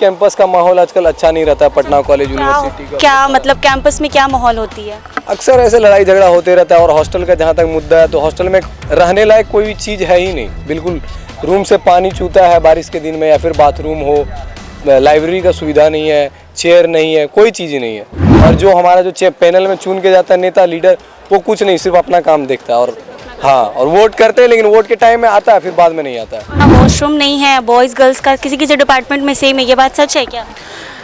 Campus का माहौल आजकल अच्छा नहीं रहता पटना कॉलेज यूनिवर्सिटी का। क्या मतलब कैंपस में क्या माहौल होती है? अक्सर ऐसे लड़ाई झगड़ा होते रहता है। और हॉस्टल का जहाँ तक मुद्दा है तो हॉस्टल में रहने लायक कोई भी चीज़ है ही नहीं, बिल्कुल। रूम से पानी चूता है बारिश के दिन में, या फिर बाथरूम हो, लाइब्रेरी का सुविधा नहीं है, चेयर नहीं है, कोई चीज़ ही नहीं है। और जो हमारा जो पैनल में चुन के जाता है नेता लीडर, वो कुछ नहीं, सिर्फ अपना काम देखता है। और हाँ, और वोट करते हैं, लेकिन वोट के टाइम में आता है, फिर बाद में नहीं आता है। वॉशरूम नहीं है बॉयज़ गर्ल्स का, किसी किसी डिपार्टमेंट में सेम है, ये बात सच है क्या?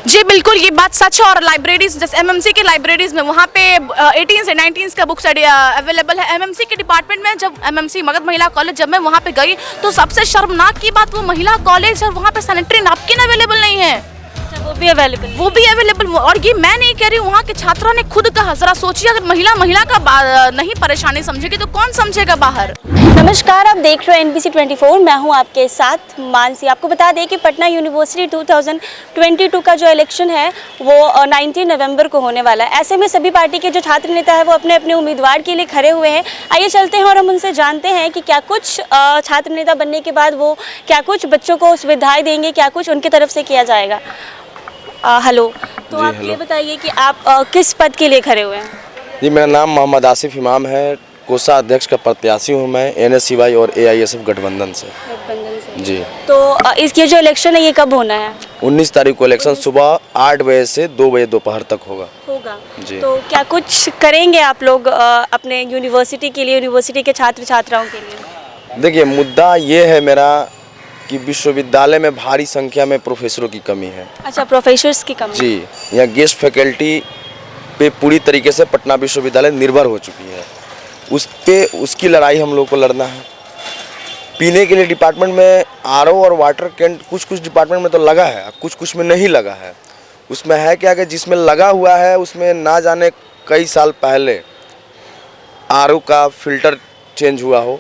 जी बिल्कुल, ये बात सच है। और लाइब्रेरीज जैसे एमएमसी की लाइब्रेरीज में वहाँ पे 18 से 19 का बुक स्टडी अवेलेबल है। एमएमसी के डिपार्टमेंट में जब एमएमसी मगध महिला कॉलेज जब मैं वहाँ पे गई तो सबसे शर्मनाक की बात, वो महिला कॉलेज और वहाँ पे सैनिटरी नैपकिन अवेलेबल नहीं है। वो भी अवेलेबल। और ये मैं नहीं कह रही हूँ, वहाँ के छात्रों ने खुद कहा। जरा सोचिए, अगर महिला का नहीं परेशानी समझेगी तो कौन समझेगा बाहर। नमस्कार, आप देख रहे हो NBC 24, मैं हूँ आपके साथ मानसी। आपको बता दें कि पटना यूनिवर्सिटी 2022 का जो इलेक्शन है वो 19 नवंबर को होने वाला है। ऐसे में सभी पार्टी के जो छात्र नेता है वो अपने अपने उम्मीदवार के लिए खड़े हुए हैं। आइए चलते हैं और हम उनसे जानते हैं कि क्या कुछ छात्र नेता बनने के बाद वो क्या कुछ बच्चों को सुविधाएँ देंगे, क्या कुछ उनकी तरफ से किया जाएगा। हेलो, तो आप ये बताइए कि आप किस पद के लिए खड़े हुए हैं? जी, मेरा नाम मोहम्मद आसिफ इमाम है। कोषा अध्यक्ष का प्रत्याशी हूँ मैं NSCY और AISF गठबंधन से। जी, तो इसके जो इलेक्शन है ये कब होना है? 19 तारीख को इलेक्शन सुबह 8 बजे से 2 बजे दोपहर तक होगा। जी, तो क्या कुछ करेंगे आप लोग अपने यूनिवर्सिटी के लिए, यूनिवर्सिटी के छात्र छात्राओं के लिए? देखिए, मुद्दा ये है मेरा कि विश्वविद्यालय में भारी संख्या में प्रोफेसरों की कमी है। अच्छा, प्रोफेसर्स की कमी? जी, यहाँ गेस्ट फैकल्टी पे पूरी तरीके से पटना विश्वविद्यालय निर्भर हो चुकी है। उसकी लड़ाई हम लोग को लड़ना है। पीने के लिए डिपार्टमेंट में RO और वाटर कैन कुछ डिपार्टमेंट में तो लगा है, कुछ में नहीं लगा है। उसमें है क्या कि जिसमें लगा हुआ है उसमें ना जाने कई साल पहले RO का फिल्टर चेंज हुआ हो।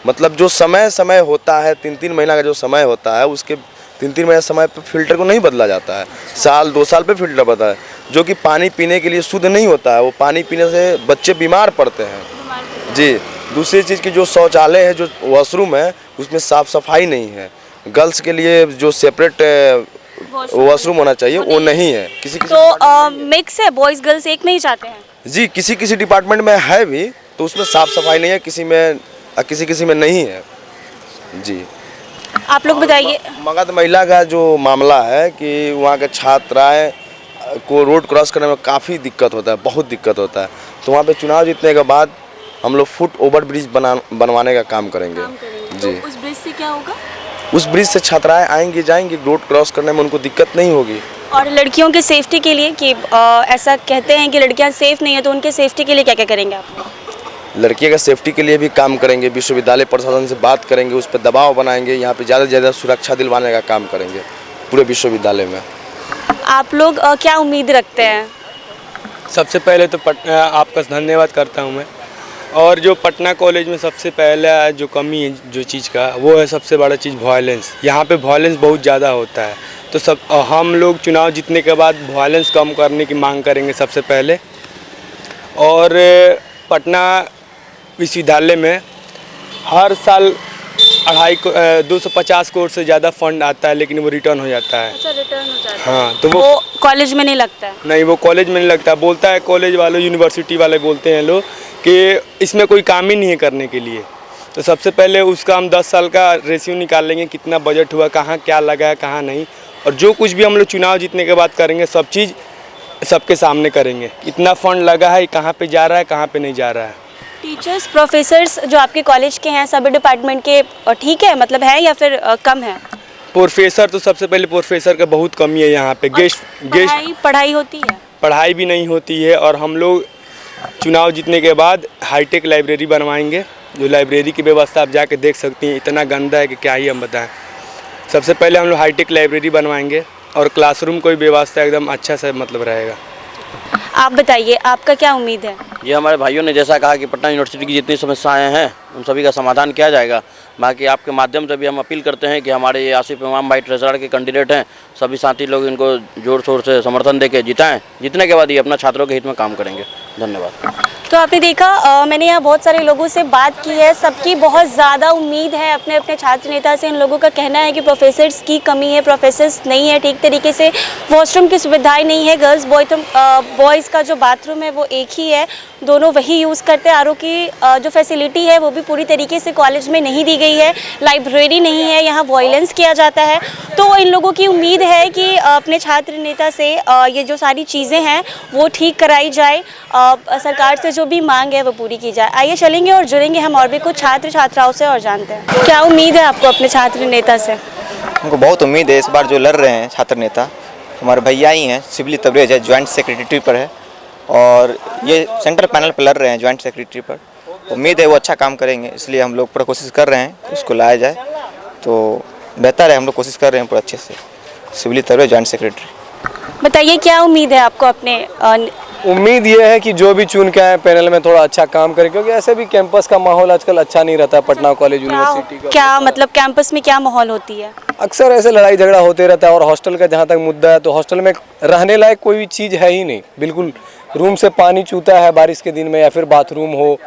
मतलब जो समय होता है, 3-3 महीना का जो समय होता है, उसके 3-3 महीने समय पे फिल्टर को नहीं बदला जाता है। साल 2 साल पे फिल्टर बदला है, जो कि पानी पीने के लिए शुद्ध नहीं होता है। वो पानी पीने से बच्चे बीमार पड़ते हैं। जी, दूसरी चीज़ की जो शौचालय है, जो वॉशरूम है, उसमें साफ़ सफाई नहीं है। गर्ल्स के लिए जो सेपरेट वॉशरूम होना चाहिए वो नहीं है। किसी तो मिक्स है, बॉयज़ गर्ल्स एक में ही चाहते हैं? जी, किसी डिपार्टमेंट में है भी, तो उसमें साफ़ सफाई नहीं है, किसी में नहीं है। जी, आप लोग बताइए। मगध महिला का जो मामला है कि वहाँ के छात्राएं को रोड क्रॉस करने में काफ़ी दिक्कत होता है, बहुत दिक्कत होता है। तो वहाँ पे चुनाव जीतने के बाद हम लोग फुट ओवर ब्रिज बनवाने का काम करेंगे। जी, तो उस ब्रिज से क्या होगा? उस ब्रिज से छात्राएं आएंगी जाएंगी, रोड क्रॉस करने में उनको दिक्कत नहीं होगी। और लड़कियों की सेफ्टी के लिए कि ऐसा कहते हैं कि लड़कियां सेफ नहीं है, तो उनके सेफ्टी के लिए क्या क्या करेंगे आप? लड़कियों का सेफ्टी के लिए भी काम करेंगे, विश्वविद्यालय प्रशासन से बात करेंगे, उस पर दबाव बनाएंगे, यहाँ पे ज़्यादा से ज़्यादा सुरक्षा दिलवाने का काम करेंगे पूरे विश्वविद्यालय में। आप लोग क्या उम्मीद रखते हैं? सबसे पहले तो आपका धन्यवाद करता हूँ मैं। और जो पटना कॉलेज में सबसे पहला जो कमी है जो चीज़ का, वो है सबसे बड़ा चीज़ वायलेंस। यहाँ पे वायलेंस बहुत ज़्यादा होता है। तो हम लोग चुनाव जीतने के बाद वायलेंस कम करने की मांग करेंगे सबसे पहले। और पटना विश्वविद्यालय में हर साल 250 करोड़ से ज़्यादा फंड आता है, लेकिन वो रिटर्न हो जाता है। अच्छा, रिटर्न हो जाता है। हाँ, तो वो कॉलेज में नहीं लगता है? नहीं, वो कॉलेज में नहीं लगता। बोलता है कॉलेज वाले, यूनिवर्सिटी वाले बोलते हैं लोग कि इसमें कोई काम ही नहीं है करने के लिए। तो सबसे पहले उसका हम 10 साल का रेशियो निकाल लेंगे, कितना बजट हुआ, कहाँ क्या लगा है, कहाँ नहीं। और जो कुछ भी हम लोग चुनाव जीतने के बाद करेंगे, सब चीज़ सबके सामने करेंगे। कितना फंड लगा है, कहाँ पे जा रहा है, कहाँ पे नहीं जा रहा है। टीचर्स, प्रोफेसर्स जो आपके कॉलेज के हैं सभी डिपार्टमेंट के ठीक है, मतलब है या फिर कम है? प्रोफेसर तो सबसे पहले प्रोफेसर का बहुत कमी है यहाँ पे। पढ़ाई होती है? पढ़ाई भी नहीं होती है। और हम लोग चुनाव जीतने के बाद हाईटेक लाइब्रेरी बनवाएंगे। जो लाइब्रेरी की व्यवस्था आप जाके देख सकती हैं, इतना गंदा है कि क्या ही हम बताएं। सबसे पहले हम लोग हाईटेक लाइब्रेरी बनवाएंगे और क्लासरूम कोई व्यवस्था एकदम अच्छा से मतलब रहेगा। आप बताइए, आपका क्या उम्मीद है? ये हमारे भाइयों ने जैसा कहा कि पटना यूनिवर्सिटी की जितनी समस्याएं हैं उन सभी का समाधान किया जाएगा। बाकी आपके माध्यम से भी हम अपील करते हैं कि हमारे ये आसिफ इमाम भाई ट्रेजरर के कैंडिडेट हैं, सभी साथी लोग इनको जोर शोर से समर्थन देके जिताएं। जीतने के बाद ये अपना छात्रों के हित में काम करेंगे। धन्यवाद। तो आपने देखा मैंने यहाँ बहुत सारे लोगों से बात की है, सबकी बहुत ज़्यादा उम्मीद है अपने अपने छात्र नेता से। इन लोगों का कहना है कि प्रोफेसर्स की कमी है, प्रोफेसर्स नहीं है ठीक तरीके से, वॉशरूम की सुविधाएं नहीं है, गर्ल्स बॉयज़ का जो बाथरूम है वो एक ही है, दोनों वही यूज़ करते हैं। आरओ की जो फैसिलिटी है वो भी पूरी तरीके से कॉलेज में नहीं दी गई है, लाइब्रेरी नहीं है, यहाँ वायलेंस किया जाता है। तो इन लोगों की उम्मीद है कि अपने छात्र नेता से ये जो सारी चीज़ें हैं वो ठीक कराई जाए, सरकार से जो भी मांग है वो पूरी की जाए। आइए चलेंगे और जुड़ेंगे हम और भी कुछ छात्र छात्राओं से और जानते हैं क्या उम्मीद है आपको अपने छात्र नेता से। हमको बहुत उम्मीद है, इस बार जो लड़ रहे हैं छात्र नेता हमारे भैया ही हैं, शिबली तबरेज है, ज्वाइंट सेक्रेटरी पर है और ये सेंट्रल पैनल पर लड़ रहे हैं ज्वाइंट सेक्रेटरी पर। उम्मीद है वो अच्छा काम करेंगे, इसलिए हम लोग पूरा कोशिश कर रहे हैं कि उसको लाया जाए तो बेहतर है। हम लोग कोशिश कर रहे हैं पूरा अच्छे से। Shibli Tabrez joint secretary. बताइए क्या उम्मीद है आपको अपने उम्मीद ये है कि जो भी चुन के आए पैनल में थोड़ा अच्छा काम करे, क्योंकि ऐसे भी कैंपस का माहौल आजकल अच्छा नहीं रहता है पटना कॉलेज यूनिवर्सिटी का। क्या मतलब कैंपस में क्या माहौल होती है? अक्सर ऐसे लड़ाई झगड़ा होते रहता है और हॉस्टल का जहाँ तक मुद्दा है तो हॉस्टल में रहने लायक कोई भी चीज़ है ही नहीं, बिल्कुल रूम से पानी चूता है बारिश के दिन में, या फिर बाथरूम हो,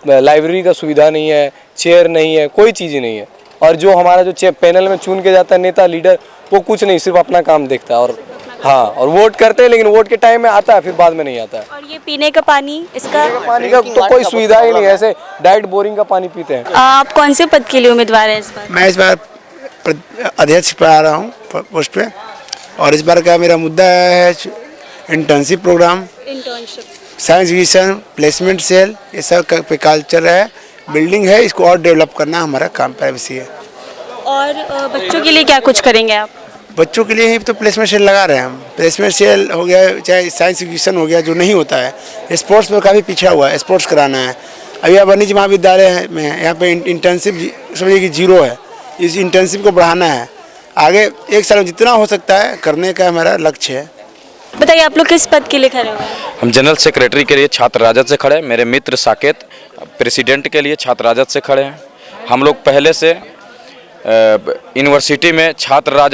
लाइब्रेरी का सुविधा नहीं है, चेयर नहीं है, कोई चीज़ ही नहीं है। और जो हमारा जो पैनल में चुन के जाता है नेता लीडर, वो कुछ नहीं, सिर्फ अपना काम देखता है। और हाँ, और वोट करते हैं लेकिन वोट के टाइम में आता है फिर बाद में नहीं आता है। और ये पीने का पानी, इसका पानी का तो कोई सुविधा ही नहीं है, ऐसे डायरेक्ट बोरिंग का पानी पीते हैं। आप कौन से पद के लिए उम्मीदवार हैं इस बार? मैं इस बार अध्यक्ष पर आ रहा हूँ पोस्ट पे, और इस बार का मेरा मुद्दा है internship program, science exhibition, placement cell, ये सब पे काल चल रहा है। बिल्डिंग है, इसको और डेवलप करना हमारा काम प्राइवेसी है। और बच्चों के लिए क्या कुछ करेंगे आप? बच्चों के लिए ही तो प्लेसमेंट सेल लगा रहे हैं हम। प्लेसमेंट सेल हो गया, चाहे साइंस एग्जीबिशन हो गया, जो नहीं होता है। स्पोर्ट्स में काफ़ी पीछा हुआ है, स्पोर्ट्स कराना है। अभी यहाँ वाणिज्य महाविद्यालय में यहाँ पे इंटर्नशिप समझिए कि जीरो है, इस इंटर्नशिप को बढ़ाना है। आगे एक साल में जितना हो सकता है करने का हमारा लक्ष्य है। बताइए आप लोग किस पद के लिए खड़े हुए हैं? हम जनरल सेक्रेटरी के लिए छात्र राजद से खड़े हैं। मेरे मित्र साकेत प्रेसिडेंट के लिए छात्र राजद से खड़े हैं। हम लोग पहले से यूनिवर्सिटी में छात्र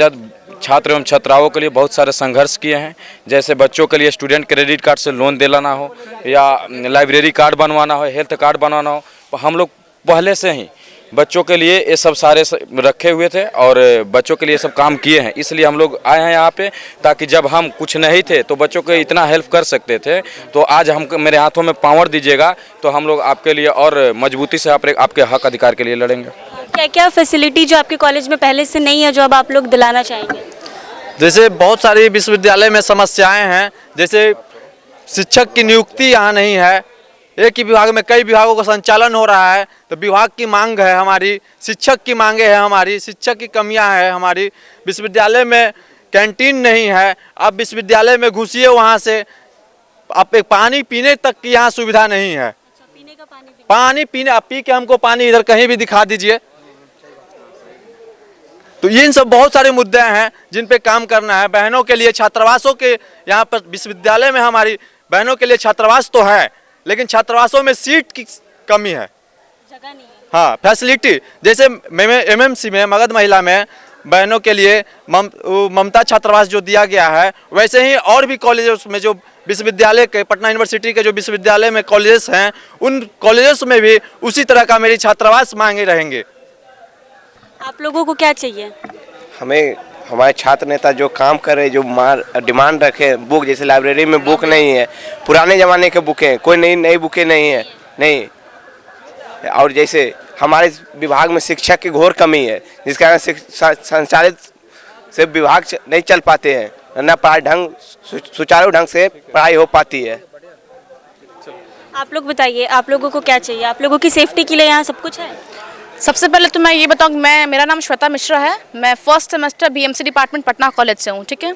एवं छात्राओं के लिए बहुत सारे संघर्ष किए हैं, जैसे बच्चों के लिए स्टूडेंट क्रेडिट कार्ड से लोन दिलाना हो, या लाइब्रेरी कार्ड बनवाना हो, हेल्थ कार्ड बनवाना हो। तो हम लोग पहले से ही बच्चों के लिए ये सब सारे रखे हुए थे और बच्चों के लिए सब काम किए हैं। इसलिए हम लोग आए हैं यहाँ पे, ताकि जब हम कुछ नहीं थे तो बच्चों को इतना हेल्प कर सकते थे। तो आज हम मेरे हाथों में पावर दीजिएगा तो हम लोग आपके लिए और मजबूती से आपके हक अधिकार के लिए लड़ेंगे। क्या क्या फैसिलिटी जो आपके कॉलेज में पहले से नहीं है जो अब आप लोग दिलाना चाहेंगे? जैसे बहुत सारी विश्वविद्यालय में समस्याएं हैं, जैसे शिक्षक की नियुक्ति यहाँ नहीं है, एक ही विभाग में कई विभागों का संचालन हो रहा है। तो विभाग की मांग है हमारी, शिक्षक की मांगे है हमारी, शिक्षक की कमियां है हमारी। विश्वविद्यालय में कैंटीन नहीं है, आप विश्वविद्यालय में घुसिए, वहाँ से आप एक पानी पीने तक की यहाँ सुविधा नहीं है। पानी पीने आप पी के हमको पानी इधर कहीं भी दिखा दीजिए। तो इन सब बहुत सारे मुद्दे हैं जिन पे काम करना है। बहनों के लिए छात्रावासों के, यहाँ पर विश्वविद्यालय में हमारी बहनों के लिए छात्रावास तो है, लेकिन छात्रावासों में सीट की कमी है, जगह नहीं है। हाँ, फैसिलिटी जैसे एमएमसी में मगध महिला में बहनों के लिए ममता छात्रावास जो दिया गया है, वैसे ही और भी कॉलेजेस में जो विश्वविद्यालय के, पटना यूनिवर्सिटी के जो विश्वविद्यालय में कॉलेजेस हैं, उन कॉलेजेस में भी उसी तरह का मेरी छात्रावास मांगे रहेंगे। आप लोगों को क्या चाहिए? हमें हमारे छात्र नेता जो काम कर रहे, जो डिमांड रखे, बुक जैसे लाइब्रेरी में बुक नहीं है, पुराने ज़माने के बुक हैं, कोई नई बुकें नहीं है, नहीं। और जैसे हमारे विभाग में शिक्षक की घोर कमी है, जिस कारण संचालित से विभाग नहीं चल पाते हैं, न पढ़ाई सुचारू ढंग से पढ़ाई हो पाती है। आप लोग बताइए, आप लोगों को क्या चाहिए? आप लोगों की सेफ्टी के लिए यहाँ सब कुछ है? सबसे पहले तो मैं ये बताऊँ कि मेरा नाम श्वेता मिश्रा है, मैं first semester BMC department Patna college से हूँ, ठीक है।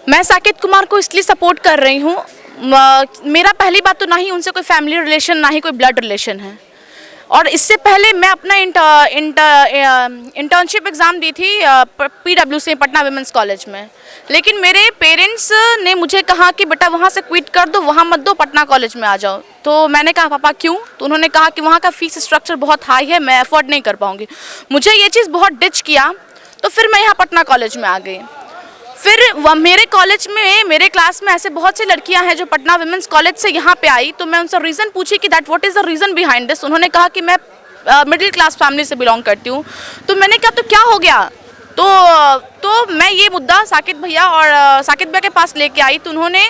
मैं साकेत कुमार को इसलिए सपोर्ट कर रही हूँ, मेरा पहली बात तो ना ही उनसे कोई फैमिली रिलेशन, ना ही कोई ब्लड रिलेशन है। और इससे पहले मैं अपना इंटर्नशिप एग्ज़ाम दी थी PWC पटना विमेंस कॉलेज में, लेकिन मेरे पेरेंट्स ने मुझे कहा कि बेटा वहाँ से क्विट कर दो, वहाँ मत दो, पटना कॉलेज में आ जाओ। तो मैंने कहा पापा क्यों? तो उन्होंने कहा कि वहाँ का फ़ीस स्ट्रक्चर बहुत हाई है, मैं अफोर्ड नहीं कर पाऊँगी। मुझे ये चीज़ बहुत डिच किया, तो फिर मैं यहाँ पटना कॉलेज में आ गई। फिर मेरे कॉलेज में, मेरे क्लास में ऐसे बहुत सी लड़कियां हैं जो पटना विमेंस कॉलेज से यहाँ पे आई, तो मैं उनसे रीज़न पूछी कि that what is the reason behind this. उन्होंने कहा कि मैं मिडिल क्लास फैमिली से बिलोंग करती हूँ। तो मैंने कहा तो क्या हो गया, तो मैं ये मुद्दा साकिब भैया और साकिब भैया के पास लेके आई, तो उन्होंने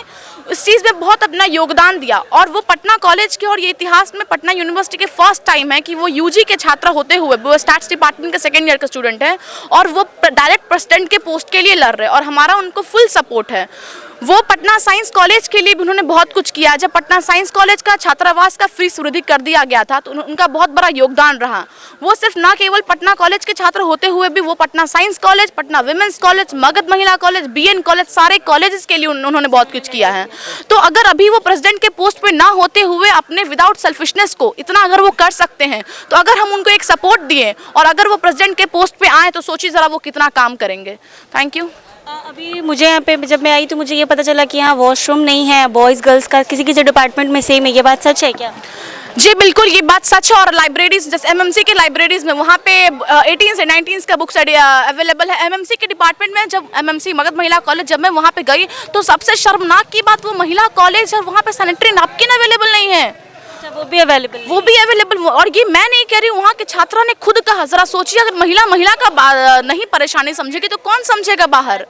इस चीज़ में बहुत अपना योगदान दिया। और वो पटना कॉलेज के, और ये इतिहास में पटना यूनिवर्सिटी के फर्स्ट टाइम है कि वो यूजी के छात्र होते हुए, वो स्टैट्स डिपार्टमेंट के सेकेंड ईयर का स्टूडेंट है और वो डायरेक्ट प्रेसिडेंट के पोस्ट के लिए लड़ रहे हैं और हमारा उनको फुल सपोर्ट है। वो पटना साइंस कॉलेज के लिए भी उन्होंने बहुत कुछ किया। जब पटना साइंस कॉलेज का छात्रावास का फीस वृद्धि कर दिया गया था तो उनका बहुत बड़ा योगदान रहा। वो सिर्फ ना केवल पटना कॉलेज के छात्र होते हुए भी वो Patna science college, Patna women's college, Magadh महिला कॉलेज, बीएन कॉलेज, सारे कॉलेजेस के लिए उन्होंने बहुत कुछ किया है। तो अगर अभी वो प्रेसिडेंट के पोस्ट पे ना होते हुए अपने विदाउट सेल्फिशनेस को इतना अगर वो कर सकते हैं, तो अगर हम उनको एक सपोर्ट दिए और अगर वो प्रेसिडेंट के पोस्ट पे आए तो सोचिए ज़रा वो कितना काम करेंगे। Thank you. अभी मुझे यहाँ पे जब मैं आई तो मुझे ये पता चला कि यहाँ वॉशरूम नहीं है बॉयज़ गर्ल्स का, किसी किसी डिपार्टमेंट में सेम है, ये बात सच है क्या? जी बिल्कुल, ये बात सच है। और लाइब्रेरीज जैसे एमएमसी के लाइब्रेरीज में वहाँ पे 18 से 19 का बुक्स अवेलेबल है। एमएमसी के डिपार्टमेंट में जब एमएमसी मगध महिला कॉलेज जब मैं वहाँ पे गई तो सबसे शर्मनाक की बात, वो महिला कॉलेज है, वहाँ पे सैनिटरी नैपकिन अवेलेबल नहीं है। वो भी अवेलेबल। और ये मैं नहीं कह रही हूँ, वहाँ के छात्रों ने खुद कहा। ज़रा सोचिए अगर महिला का नहीं परेशानी समझेगी तो कौन समझेगा बाहर।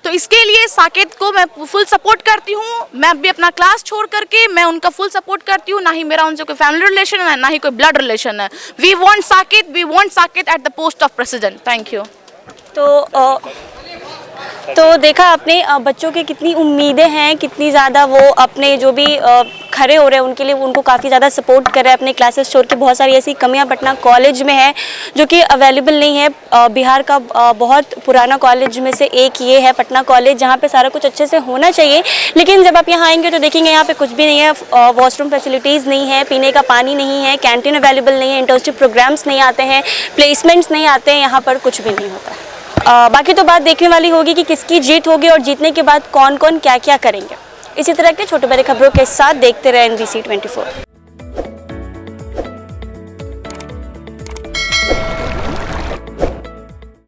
तो इसके लिए साकेत को मैं फुल सपोर्ट करती हूँ। मैं भी अपना क्लास छोड़ करके मैं उनका फुल सपोर्ट करती हूँ। ना ही मेरा उनसे कोई फैमिली रिलेशन है, ना ही कोई ब्लड रिलेशन है। We want Saket at the post of president. Thank you. तो देखा आपने बच्चों की कितनी उम्मीदें हैं, कितनी ज़्यादा वो अपने जो भी खड़े हो रहे हैं उनके लिए, उनको काफ़ी ज़्यादा सपोर्ट कर रहे हैं। अपने क्लासेस छोड़ के बहुत सारी ऐसी कमियां पटना कॉलेज में है जो कि अवेलेबल नहीं है। बिहार का बहुत पुराना कॉलेज में से एक ये है पटना कॉलेज, जहाँ पे सारा कुछ अच्छे से होना चाहिए। लेकिन जब आप यहाँ आएंगे तो देखेंगे यहाँ पे कुछ भी नहीं है। वॉशरूम फैसिलिटीज़ नहीं है, पीने का पानी नहीं है, कैंटीन अवेलेबल नहीं है, इंटर्नशिप प्रोग्राम्स नहीं आते हैं, प्लेसमेंट्स नहीं आते हैं, यहाँ पर कुछ भी नहीं होता। बाकी तो बात देखने वाली होगी कि किसकी जीत होगी और जीतने के बाद कौन कौन क्या क्या करेंगे। इसी तरह के छोटे बड़े खबरों के साथ देखते रहे NBC 24।